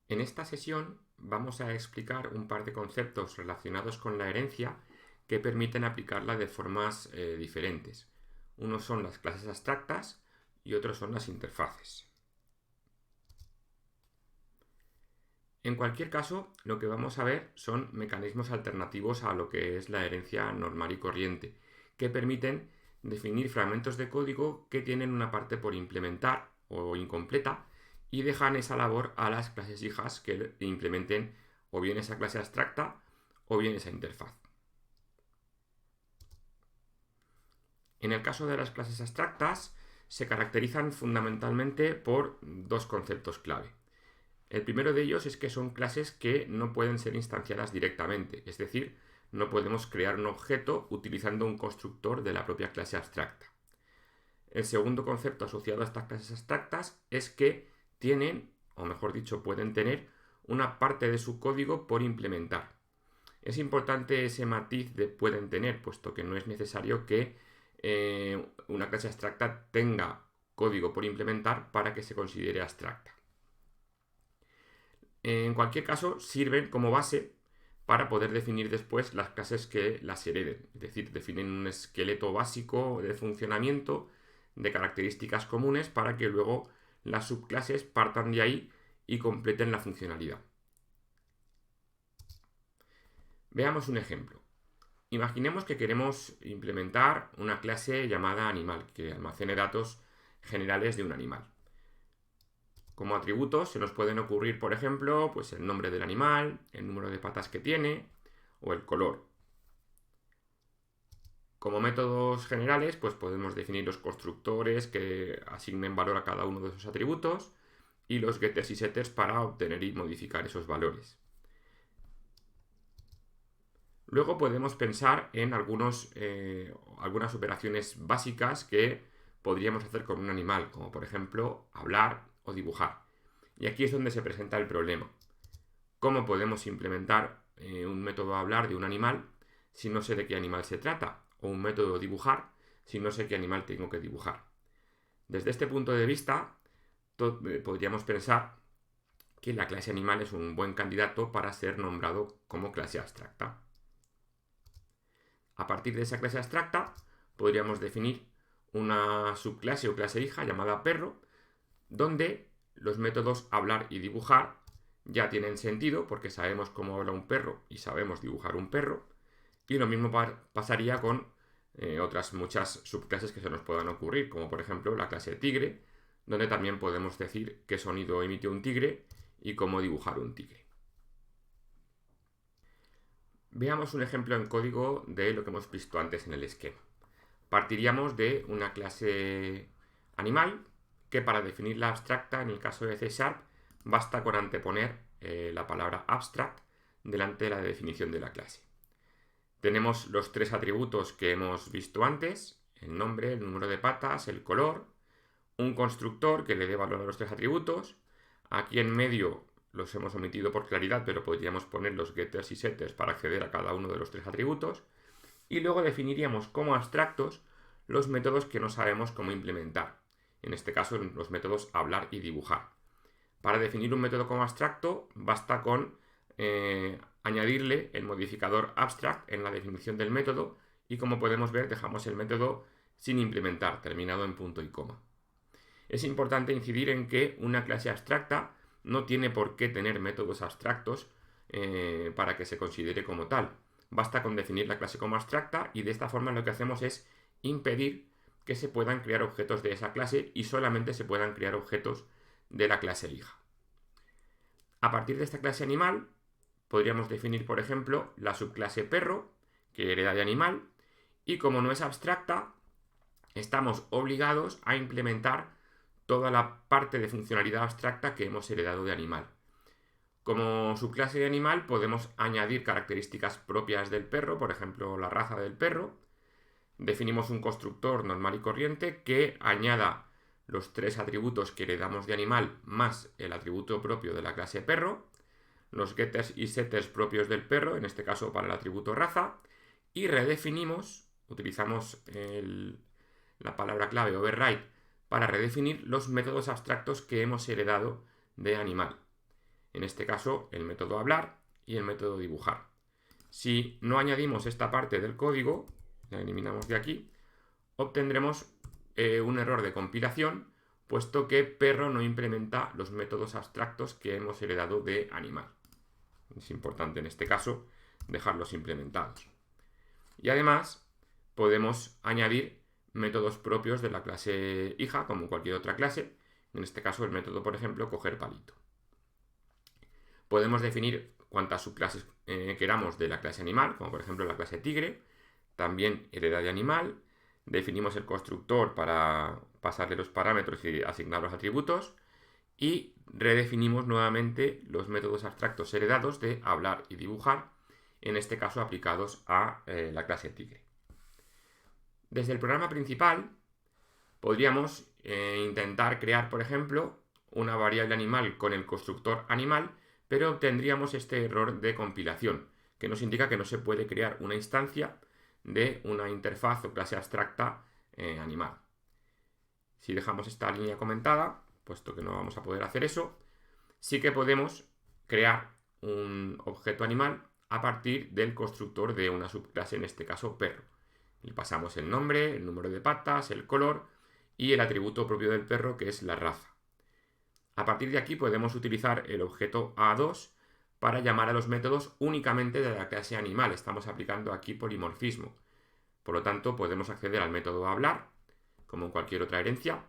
En esta sesión vamos a explicar un par de conceptos relacionados con la herencia que permiten aplicarla de formas diferentes. Unos son las clases abstractas y otros son las interfaces. En cualquier caso, lo que vamos a ver son mecanismos alternativos a lo que es la herencia normal y corriente, que permiten definir fragmentos de código que tienen una parte por implementar o incompleta y dejan esa labor a las clases hijas que implementen o bien esa clase abstracta o bien esa interfaz. En el caso de las clases abstractas, se caracterizan fundamentalmente por dos conceptos clave. El primero de ellos es que son clases que no pueden ser instanciadas directamente, es decir, no podemos crear un objeto utilizando un constructor de la propia clase abstracta. El segundo concepto asociado a estas clases abstractas es que tienen, o mejor dicho, pueden tener una parte de su código por implementar. Es importante ese matiz de pueden tener, puesto que no es necesario que una clase abstracta tenga código por implementar para que se considere abstracta. En cualquier caso, sirven como base para poder definir después las clases que las hereden. Es decir, definen un esqueleto básico de funcionamiento, de características comunes, para que luego las subclases partan de ahí y completen la funcionalidad. Veamos un ejemplo. Imaginemos que queremos implementar una clase llamada animal, que almacene datos generales de un animal. Como atributos se nos pueden ocurrir, por ejemplo, pues el nombre del animal, el número de patas que tiene o el color. Como métodos generales, pues podemos definir los constructores que asignen valor a cada uno de esos atributos y los getters y setters para obtener y modificar esos valores. Luego podemos pensar en algunas operaciones básicas que podríamos hacer con un animal, como por ejemplo hablar o dibujar. Y aquí es donde se presenta el problema. ¿Cómo podemos implementar un método hablar de un animal si no sé de qué animal se trata? O un método dibujar si no sé qué animal tengo que dibujar. Desde este punto de vista, podríamos pensar que la clase animal es un buen candidato para ser nombrado como clase abstracta. A partir de esa clase abstracta, podríamos definir una subclase o clase hija llamada perro, donde los métodos hablar y dibujar ya tienen sentido porque sabemos cómo habla un perro y sabemos dibujar un perro. Y lo mismo pasaría con otras muchas subclases que se nos puedan ocurrir, como por ejemplo la clase tigre, donde también podemos decir qué sonido emite un tigre y cómo dibujar un tigre. Veamos un ejemplo en código de lo que hemos visto antes en el esquema. Partiríamos de una clase animal que para definirla abstracta, en el caso de C#, basta con anteponer la palabra abstract delante de la definición de la clase. Tenemos los tres atributos que hemos visto antes, el nombre, el número de patas, el color, un constructor que le dé valor a los tres atributos. Aquí en medio los hemos omitido por claridad, pero podríamos poner los getters y setters para acceder a cada uno de los tres atributos. Y luego definiríamos como abstractos los métodos que no sabemos cómo implementar. En este caso, los métodos hablar y dibujar. Para definir un método como abstracto, basta con añadirle el modificador abstract en la definición del método y como podemos ver dejamos el método sin implementar, terminado en punto y coma. Es importante incidir en que una clase abstracta no tiene por qué tener métodos abstractos para que se considere como tal. Basta con definir la clase como abstracta y de esta forma lo que hacemos es impedir que se puedan crear objetos de esa clase y solamente se puedan crear objetos de la clase hija. A partir de esta clase animal podríamos definir, por ejemplo, la subclase perro, que hereda de animal, y como no es abstracta, estamos obligados a implementar toda la parte de funcionalidad abstracta que hemos heredado de animal. Como subclase de animal podemos añadir características propias del perro, por ejemplo la raza del perro. Definimos un constructor normal y corriente que añada los tres atributos que heredamos de animal más el atributo propio de la clase perro, los getters y setters propios del perro, en este caso para el atributo raza, y redefinimos, utilizamos la palabra clave override para redefinir los métodos abstractos que hemos heredado de animal. en este caso el método hablar y el método dibujar. Si no añadimos esta parte del código, la eliminamos de aquí, obtendremos un error de compilación, puesto que perro no implementa los métodos abstractos que hemos heredado de animal. Es importante en este caso dejarlos implementados. Y además podemos añadir métodos propios de la clase hija, como cualquier otra clase. En este caso el método, por ejemplo, coger palito. Podemos definir cuantas subclases queramos de la clase animal, como por ejemplo la clase tigre. También heredad de animal. Definimos el constructor para pasarle los parámetros y asignar los atributos. Y redefinimos nuevamente los métodos abstractos heredados de hablar y dibujar, en este caso aplicados a la clase tigre. Desde el programa principal podríamos intentar crear, por ejemplo, una variable animal con el constructor animal, pero obtendríamos este error de compilación, que nos indica que no se puede crear una instancia de una interfaz o clase abstracta animal. Si dejamos esta línea comentada, puesto que no vamos a poder hacer eso, sí que podemos crear un objeto animal a partir del constructor de una subclase, en este caso perro. Le pasamos el nombre, el número de patas, el color y el atributo propio del perro, que es la raza. A partir de aquí podemos utilizar el objeto A2 para llamar a los métodos únicamente de la clase animal. Estamos aplicando aquí polimorfismo. Por lo tanto, podemos acceder al método hablar, como en cualquier otra herencia,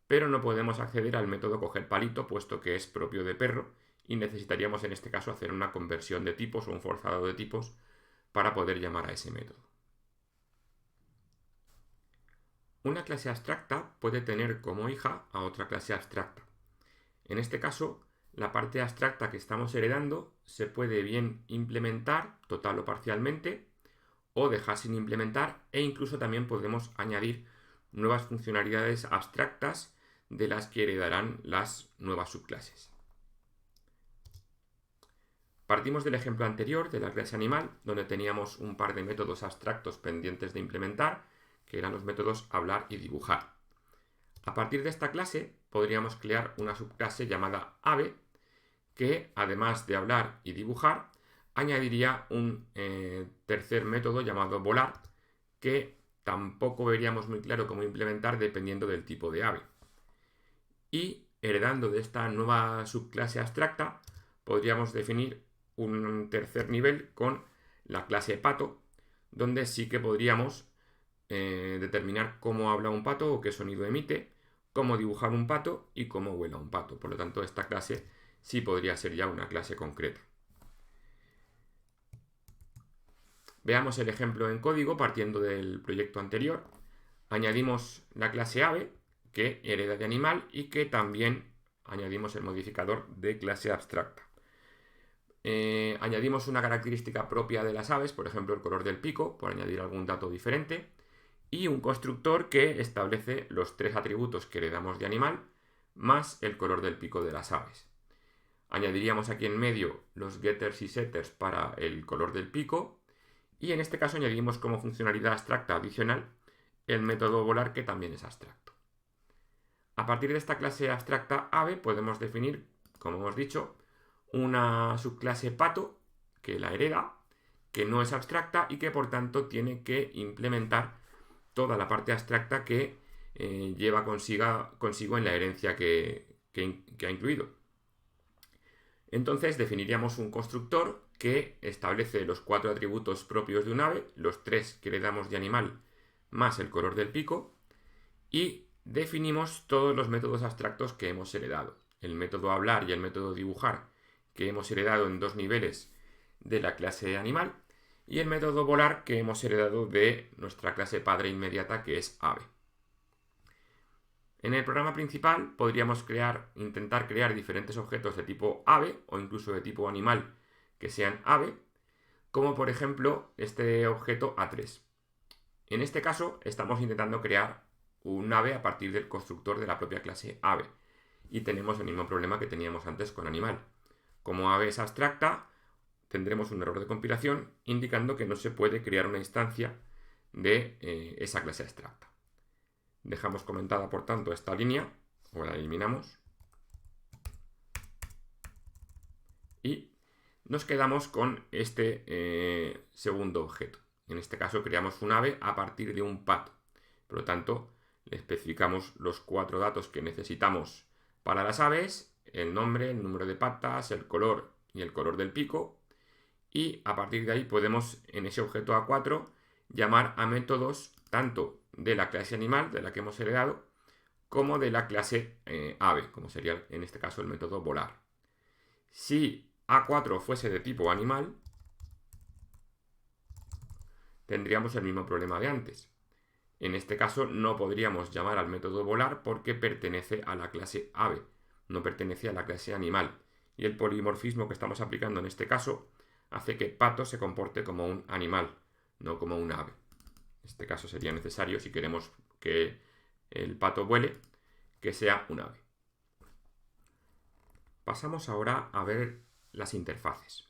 pero no podemos acceder al método coger palito, puesto que es propio de perro, y necesitaríamos en este caso hacer una conversión de tipos o un forzado de tipos para poder llamar a ese método. Una clase abstracta puede tener como hija a otra clase abstracta. En este caso, la parte abstracta que estamos heredando se puede bien implementar total o parcialmente, o dejar sin implementar, e incluso también podemos añadir nuevas funcionalidades abstractas de las que heredarán las nuevas subclases. Partimos del ejemplo anterior de la clase animal, donde teníamos un par de métodos abstractos pendientes de implementar, que eran los métodos hablar y dibujar. A partir de esta clase podríamos crear una subclase llamada ave, que además de hablar y dibujar, añadiría un tercer método llamado volar, que tampoco veríamos muy claro cómo implementar dependiendo del tipo de ave. Y heredando de esta nueva subclase abstracta, podríamos definir un tercer nivel con la clase pato, donde sí que podríamos determinar cómo habla un pato o qué sonido emite, cómo dibujar un pato y cómo vuela un pato. Por lo tanto, esta clase sí podría ser ya una clase concreta. Veamos el ejemplo en código partiendo del proyecto anterior. Añadimos la clase ave, que hereda de animal, y que también añadimos el modificador de clase abstracta. Añadimos una característica propia de las aves, por ejemplo el color del pico, por añadir algún dato diferente, y un constructor que establece los 3 atributos que heredamos de animal, más el color del pico de las aves. Añadiríamos aquí en medio los getters y setters para el color del pico, y en este caso añadimos como funcionalidad abstracta adicional el método volar, que también es abstracto. A partir de esta clase abstracta ave podemos definir, como hemos dicho, una subclase pato que la hereda, que no es abstracta y que por tanto tiene que implementar toda la parte abstracta que lleva consigo en la herencia que ha incluido. Entonces definiríamos un constructor que establece los 4 atributos propios de un ave, los 3 que le damos de animal más el color del pico, y definimos todos los métodos abstractos que hemos heredado. El método hablar y el método dibujar, que hemos heredado en 2 niveles de la clase animal, y el método volar, que hemos heredado de nuestra clase padre inmediata, que es ave. En el programa principal podríamos intentar crear diferentes objetos de tipo ave o incluso de tipo animal que sean ave, como por ejemplo este objeto A3. En este caso estamos intentando crear un ave a partir del constructor de la propia clase ave y tenemos el mismo problema que teníamos antes con animal. Como ave es abstracta, tendremos un error de compilación indicando que no se puede crear una instancia de esa clase abstracta. Dejamos comentada, por tanto, esta línea, o la eliminamos. nos quedamos con este segundo objeto. En este caso creamos un ave a partir de un pato. Por lo tanto, le especificamos los 4 datos que necesitamos para las aves: el nombre, el número de patas, el color y el color del pico. Y a partir de ahí podemos, en ese objeto A4, llamar a métodos tanto de la clase animal, de la que hemos heredado, como de la clase ave, como sería en este caso el método volar. Si A4 fuese de tipo animal, tendríamos el mismo problema de antes. En este caso no podríamos llamar al método volar porque pertenece a la clase ave, no pertenece a la clase animal. Y el polimorfismo que estamos aplicando en este caso hace que pato se comporte como un animal, no como un ave. En este caso sería necesario, si queremos que el pato vuele, que sea un ave. Pasamos ahora a ver las interfaces.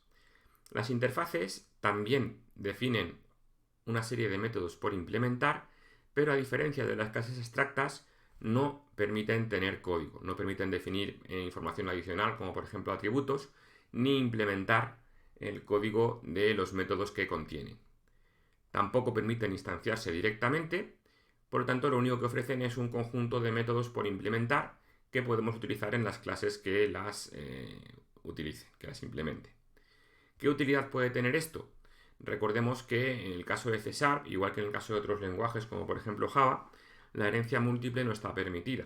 Las interfaces también definen una serie de métodos por implementar, pero a diferencia de las clases abstractas, no permiten tener código, no permiten definir información adicional, como por ejemplo atributos, ni implementar el código de los métodos que contienen. Tampoco permiten instanciarse directamente, por lo tanto lo único que ofrecen es un conjunto de métodos por implementar que podemos utilizar en las clases que las utilicen, que las implemente. ¿Qué utilidad puede tener esto? Recordemos que en el caso de C#, igual que en el caso de otros lenguajes como por ejemplo Java, la herencia múltiple no está permitida.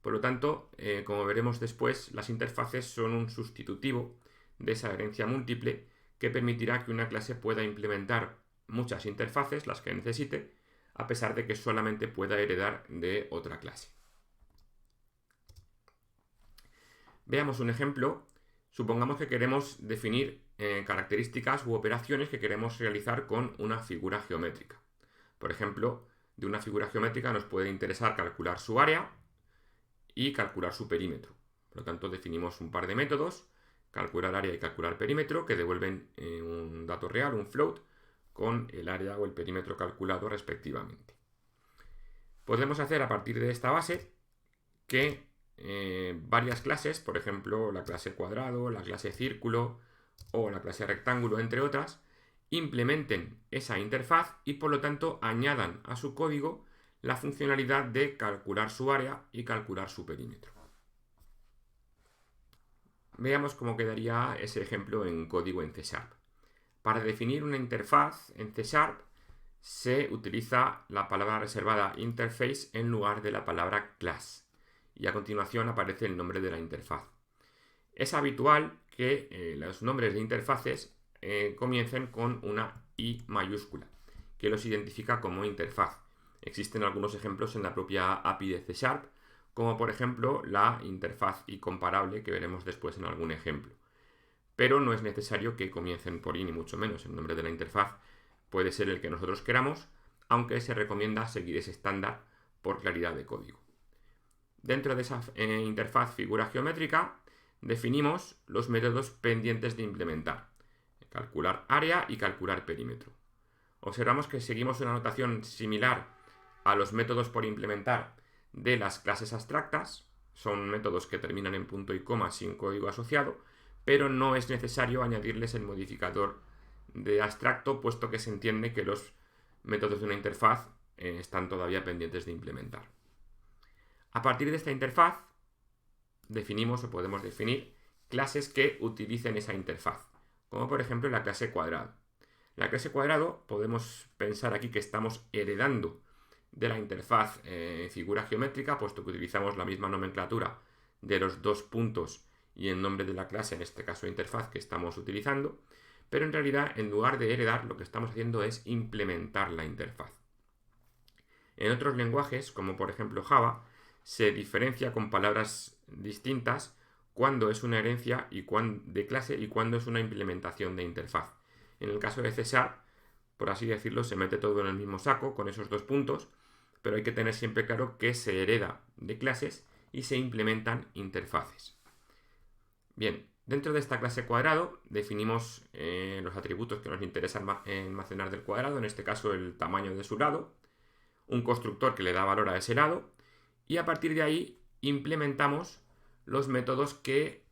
Por lo tanto, como veremos después, las interfaces son un sustitutivo de esa herencia múltiple que permitirá que una clase pueda implementar muchas interfaces, las que necesite, a pesar de que solamente pueda heredar de otra clase. Veamos un ejemplo. Supongamos que queremos definir características u operaciones que queremos realizar con una figura geométrica. Por ejemplo, de una figura geométrica nos puede interesar calcular su área y calcular su perímetro. Por lo tanto, definimos un par de métodos, calcular área y calcular perímetro, que devuelven un dato real, un float, con el área o el perímetro calculado respectivamente. Podemos hacer a partir de esta base que varias clases, por ejemplo la clase cuadrado, la clase círculo o la clase rectángulo, entre otras, implementen esa interfaz y por lo tanto añadan a su código la funcionalidad de calcular su área y calcular su perímetro. Veamos cómo quedaría ese ejemplo en código en C#. Para definir una interfaz en C# se utiliza la palabra reservada interface en lugar de la palabra class. Y a continuación aparece el nombre de la interfaz. Es habitual que los nombres de interfaces comiencen con una I mayúscula, que los identifica como interfaz. Existen algunos ejemplos en la propia API de C#, como por ejemplo la interfaz incomparable que veremos después en algún ejemplo. Pero no es necesario que comiencen por I, ni mucho menos. El nombre de la interfaz puede ser el que nosotros queramos, aunque se recomienda seguir ese estándar por claridad de código. Dentro de esa interfaz figura geométrica definimos los métodos pendientes de implementar: calcular área y calcular perímetro. Observamos que seguimos una notación similar a los métodos por implementar de las clases abstractas. Son métodos que terminan en punto y coma sin código asociado, pero no es necesario añadirles el modificador de abstracto, puesto que se entiende que los métodos de una interfaz están todavía pendientes de implementar. A partir de esta interfaz definimos o podemos definir clases que utilicen esa interfaz, como por ejemplo la clase cuadrado. La clase cuadrado podemos pensar aquí que estamos heredando de la interfaz figura geométrica, puesto que utilizamos la misma nomenclatura de los dos puntos y el nombre de la clase, en este caso interfaz, que estamos utilizando, pero en realidad en lugar de heredar lo que estamos haciendo es implementar la interfaz. En otros lenguajes, como por ejemplo Java, se diferencia con palabras distintas cuándo es una herencia de clase y cuándo es una implementación de interfaz. En el caso de C#, por así decirlo, se mete todo en el mismo saco con esos dos puntos, pero hay que tener siempre claro que se hereda de clases y se implementan interfaces. Bien, dentro de esta clase cuadrado definimos los atributos que nos interesa almacenar del cuadrado, en este caso el tamaño de su lado, un constructor que le da valor a ese lado, y a partir de ahí implementamos los métodos que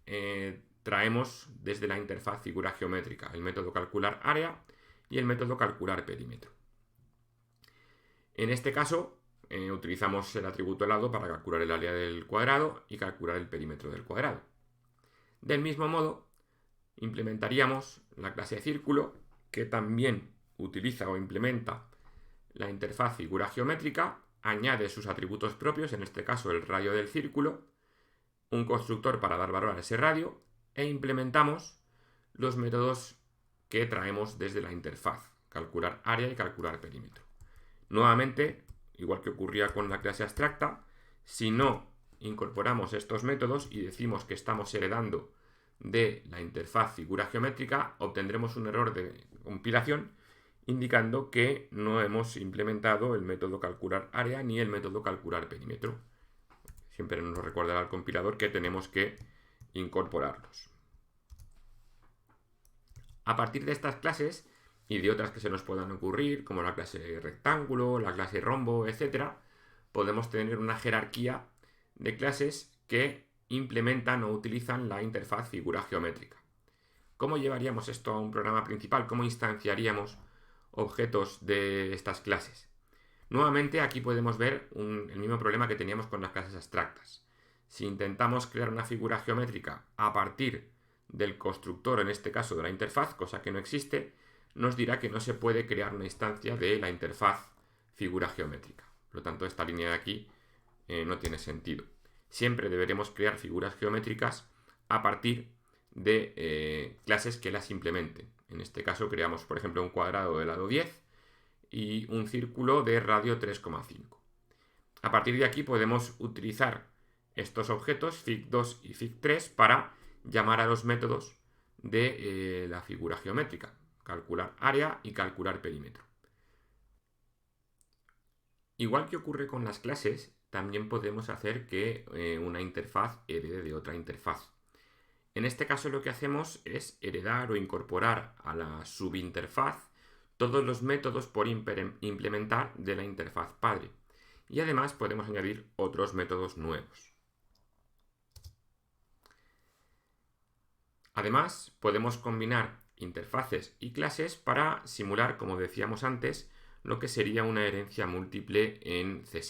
traemos desde la interfaz figura geométrica el método calcular área y el método calcular perímetro. En este caso, utilizamos el atributo helado para calcular el área del cuadrado y calcular el perímetro del cuadrado. Del mismo modo, implementaríamos la clase círculo, que también utiliza o implementa la interfaz figura geométrica, añade sus atributos propios, en este caso el radio del círculo, un constructor para dar valor a ese radio, e implementamos los métodos que traemos desde la interfaz, calcular área y calcular perímetro. Nuevamente, igual que ocurría con la clase abstracta, si no incorporamos estos métodos y decimos que estamos heredando de la interfaz figura geométrica, obtendremos un error de compilación indicando que no hemos implementado el método calcular área ni el método calcular perímetro. Siempre nos recordará el compilador que tenemos que incorporarlos. A partir de estas clases y de otras que se nos puedan ocurrir, como la clase rectángulo, la clase rombo, etc., podemos tener una jerarquía de clases que implementan o utilizan la interfaz figura geométrica. ¿Cómo llevaríamos esto a un programa principal? ¿Cómo instanciaríamos objetos de estas clases? Nuevamente aquí podemos ver el mismo problema que teníamos con las clases abstractas. Si intentamos crear una figura geométrica a partir del constructor, en este caso de la interfaz, cosa que no existe, nos dirá que no se puede crear una instancia de la interfaz figura geométrica. Por lo tanto, esta línea de aquí no tiene sentido. Siempre deberemos crear figuras geométricas a partir de clases que las implementen. En este caso creamos, por ejemplo, un cuadrado de lado 10 y un círculo de radio 3,5. A partir de aquí podemos utilizar estos objetos fig2 y fig3 para llamar a los métodos de la figura geométrica, calcular área y calcular perímetro. Igual que ocurre con las clases, también podemos hacer que una interfaz herede de otra interfaz. En este caso lo que hacemos es heredar o incorporar a la subinterfaz todos los métodos por implementar de la interfaz padre. Y además podemos añadir otros métodos nuevos. Además, podemos combinar interfaces y clases para simular, como decíamos antes, lo que sería una herencia múltiple en C#.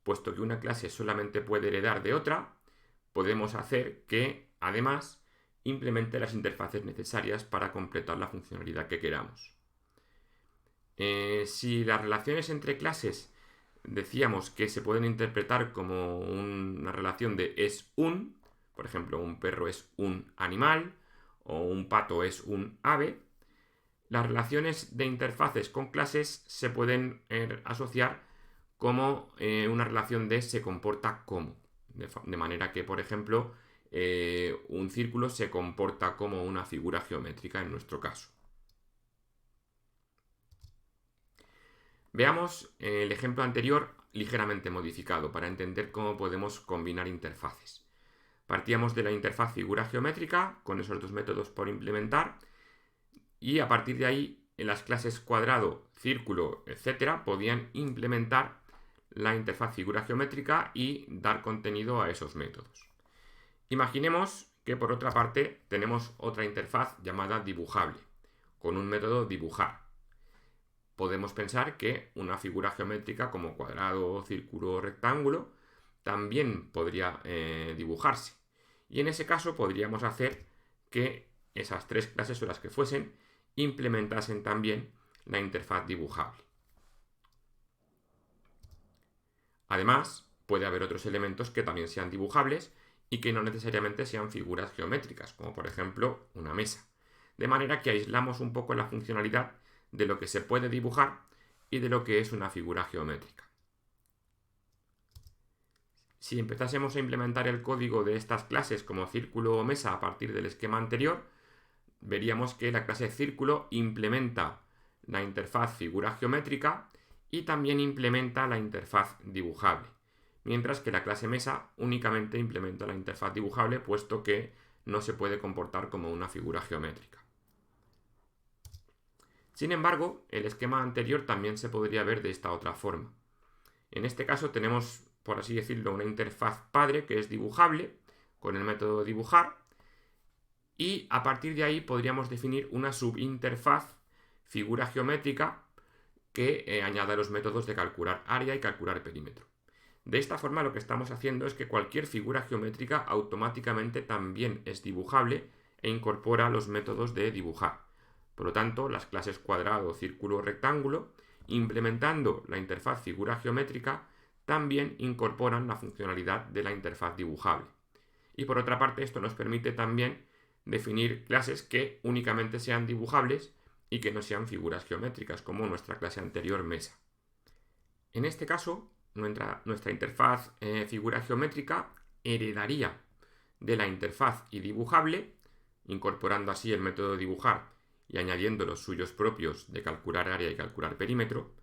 Puesto que una clase solamente puede heredar de otra, podemos hacer que, además, implemente las interfaces necesarias para completar la funcionalidad que queramos. Si las relaciones entre clases decíamos que se pueden interpretar como una relación de es un, por ejemplo, un perro es un animal o un pato es un ave, las relaciones de interfaces con clases se pueden asociar como una relación de se comporta como. De manera que, por ejemplo, un círculo se comporta como una figura geométrica en nuestro caso. Veamos el ejemplo anterior ligeramente modificado para entender cómo podemos combinar interfaces. Partíamos de la interfaz figura geométrica con esos dos métodos por implementar y a partir de ahí en las clases cuadrado, círculo, etc. podían implementar la interfaz figura geométrica y dar contenido a esos métodos. Imaginemos que por otra parte tenemos otra interfaz llamada dibujable, con un método dibujar. Podemos pensar que una figura geométrica como cuadrado, círculo o rectángulo también podría dibujarse. Y en ese caso podríamos hacer que esas tres clases o las que fuesen implementasen también la interfaz dibujable. Además, puede haber otros elementos que también sean dibujables y que no necesariamente sean figuras geométricas, como por ejemplo una mesa. De manera que aislamos un poco la funcionalidad de lo que se puede dibujar y de lo que es una figura geométrica. Si empezásemos a implementar el código de estas clases como círculo o mesa a partir del esquema anterior, veríamos que la clase círculo implementa la interfaz figura geométrica y también implementa la interfaz dibujable, mientras que la clase mesa únicamente implementa la interfaz dibujable, puesto que no se puede comportar como una figura geométrica. Sin embargo, el esquema anterior también se podría ver de esta otra forma. En este caso tenemos, por así decirlo, una interfaz padre que es dibujable con el método dibujar y a partir de ahí podríamos definir una subinterfaz figura geométrica que añada los métodos de calcular área y calcular perímetro. De esta forma lo que estamos haciendo es que cualquier figura geométrica automáticamente también es dibujable e incorpora los métodos de dibujar. Por lo tanto, las clases cuadrado, círculo o rectángulo, implementando la interfaz figura geométrica, también incorporan la funcionalidad de la interfaz dibujable. Y por otra parte, esto nos permite también definir clases que únicamente sean dibujables y que no sean figuras geométricas, como nuestra clase anterior mesa. En este caso, nuestra interfaz figura geométrica heredaría de la interfaz idibujable, incorporando así el método de dibujar y añadiendo los suyos propios de calcular área y calcular perímetro,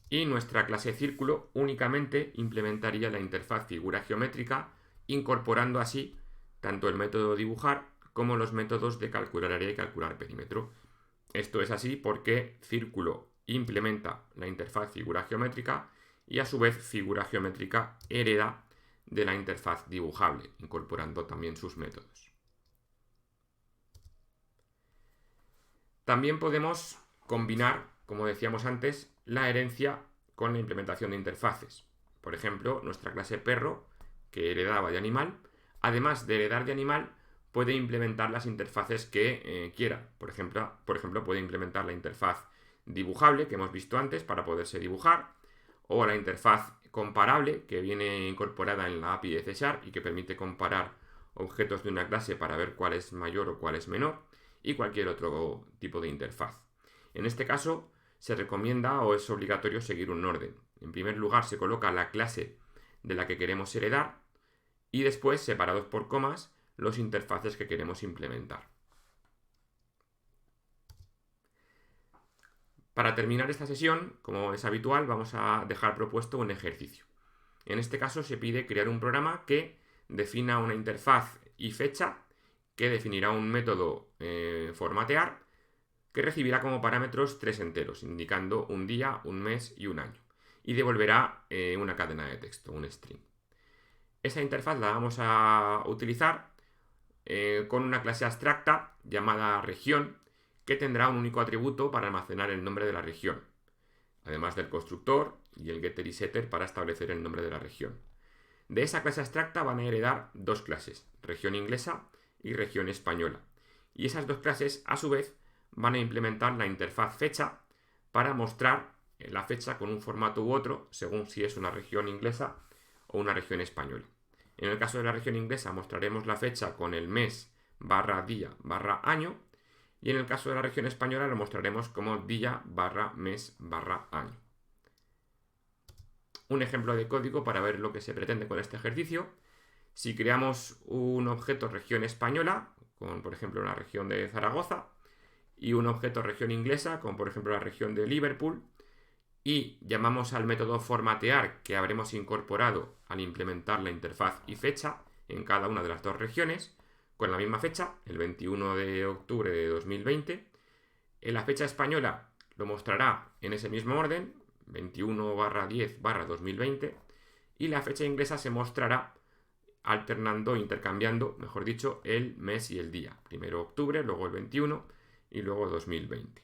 y nuestra clase círculo únicamente implementaría la interfaz figura geométrica, incorporando así tanto el método de dibujar como los métodos de calcular área y calcular perímetro. Esto es así porque círculo implementa la interfaz figura geométrica y a su vez figura geométrica hereda de la interfaz dibujable, incorporando también sus métodos. También podemos combinar, como decíamos antes, la herencia con la implementación de interfaces. Por ejemplo, nuestra clase perro, que heredaba de animal, además de heredar de animal, puede implementar las interfaces que quiera. Por ejemplo, puede implementar la interfaz dibujable que hemos visto antes para poderse dibujar, o la interfaz comparable que viene incorporada en la API de C# y que permite comparar objetos de una clase para ver cuál es mayor o cuál es menor, y cualquier otro tipo de interfaz. En este caso, se recomienda o es obligatorio seguir un orden. En primer lugar, se coloca la clase de la que queremos heredar y después, separados por comas, los interfaces que queremos implementar. Para terminar esta sesión, como es habitual, vamos a dejar propuesto un ejercicio. En este caso se pide crear un programa que defina una interfaz y fecha, que definirá un método formatear, que recibirá como parámetros 3 enteros, indicando un día, un mes y un año, y devolverá una cadena de texto, un string. Esa interfaz la vamos a utilizar con una clase abstracta llamada región, que tendrá un único atributo para almacenar el nombre de la región, además del constructor y el getter y setter para establecer el nombre de la región. De esa clase abstracta van a heredar dos clases, región inglesa y región española, y esas dos clases a su vez van a implementar la interfaz fecha para mostrar la fecha con un formato u otro según si es una región inglesa o una región española. En el caso de la región inglesa mostraremos la fecha con el mes / día / año, y en el caso de la región española lo mostraremos como día / mes / año. Un ejemplo de código para ver lo que se pretende con este ejercicio. Si creamos un objeto región española, con por ejemplo la región de Zaragoza, y un objeto región inglesa, como por ejemplo la región de Liverpool, y llamamos al método formatear que habremos incorporado al implementar la interfaz y fecha en cada una de las dos regiones, con la misma fecha, el 21 de octubre de 2020. En la fecha española lo mostrará en ese mismo orden, 21/10/2020, y la fecha inglesa se mostrará alternando, intercambiando, mejor dicho, el mes y el día. Primero octubre, luego el 21 y luego 2020.